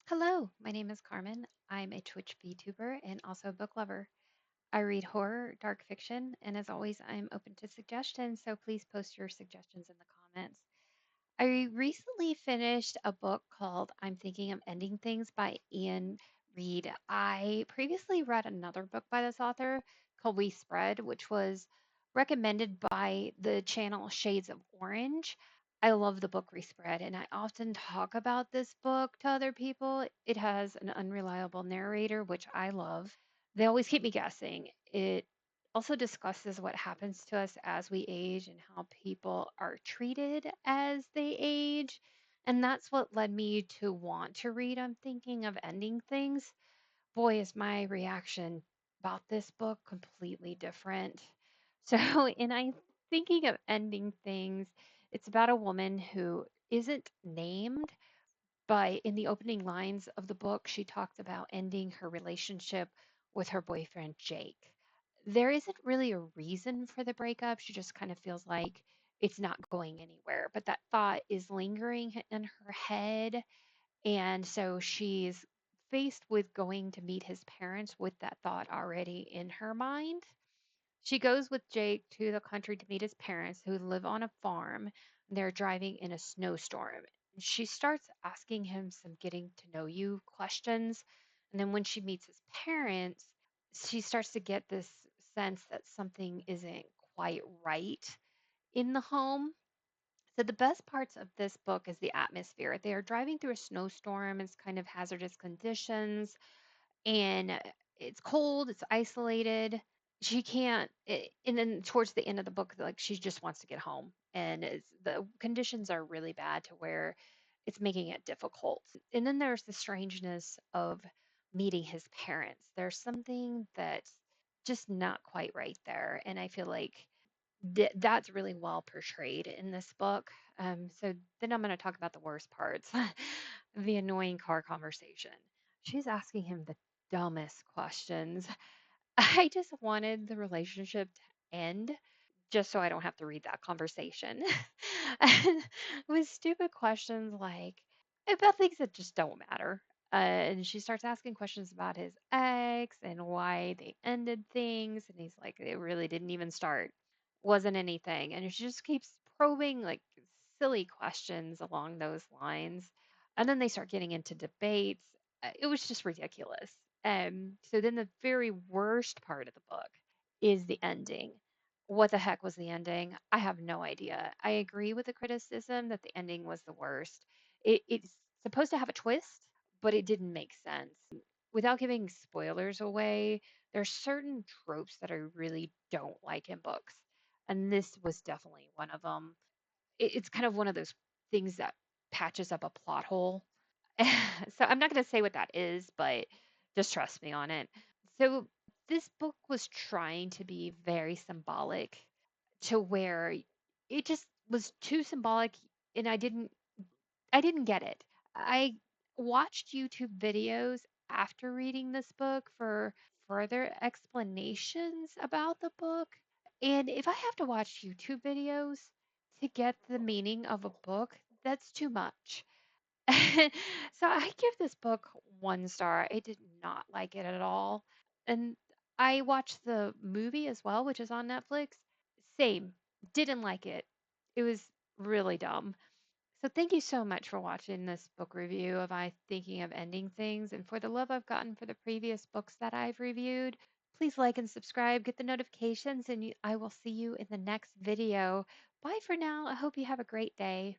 Hello, my name is Carmen. I'm a Twitch VTuber and also a book lover. I read horror, dark fiction, and as always, I'm open to suggestions, so please post your suggestions in the comments. I recently finished a book called I'm Thinking of Ending Things by Ian Reid. I previously read another book by this author called We Spread, which was recommended by the channel Shades of Orange. I love the book Respread, and I often talk about this book to other people. It has an unreliable narrator, which I love. They always keep me guessing. It also discusses what happens to us as we age and how people are treated as they age. And that's what led me to want to read I'm Thinking of Ending Things. Boy, is my reaction about this book completely different. So, in I'm Thinking of Ending Things, it's about a woman who isn't named, but in the opening lines of the book, she talks about ending her relationship with her boyfriend, Jake. There isn't really a reason for the breakup. She just kind of feels like it's not going anywhere. But that thought is lingering in her head. And so she's faced with going to meet his parents with that thought already in her mind. She goes with Jake to the country to meet his parents, who live on a farm. They're driving in a snowstorm. She starts asking him some getting to know you questions. And then when she meets his parents, she starts to get this sense that something isn't quite right in the home. So the best parts of this book is the atmosphere. They are driving through a snowstorm. It's kind of hazardous conditions and it's cold, it's isolated. She can't, and then towards the end of the book, like she just wants to get home, and the conditions are really bad to where it's making it difficult. And then there's the strangeness of meeting his parents. There's something that's just not quite right there, and I feel like that's really well portrayed in this book. So then I'm going to talk about the worst parts, the annoying car conversation. She's asking him the dumbest questions. I just wanted the relationship to end just so I don't have to read that conversation. And with stupid questions like about things that just don't matter. And she starts asking questions about his ex and why they ended things. And he's like, it really didn't even start, wasn't anything. And she just keeps probing like silly questions along those lines. And then they start getting into debates. It was just ridiculous. So then the very worst part of the book is the ending. What the heck was the ending? I have no idea. I agree with the criticism that the ending was the worst. It's supposed to have a twist, but it didn't make sense. Without giving spoilers away, there's certain tropes that I really don't like in books, and this was definitely one of them. It's kind of one of those things that patches up a plot hole. So I'm not going to say what that is, but just trust me on it. So this book was trying to be very symbolic to where it just was too symbolic and I didn't get it. I watched YouTube videos after reading this book for further explanations about the book. And if I have to watch YouTube videos to get the meaning of a book, that's too much. So I give this book 1 star. I did not like it at all. And I watched the movie as well, which is on Netflix. Same. Didn't like it. It was really dumb. So thank you so much for watching this book review of I Thinking of Ending Things. And for the love I've gotten for the previous books that I've reviewed, please like and subscribe, get the notifications, and I will see you in the next video. Bye for now. I hope you have a great day.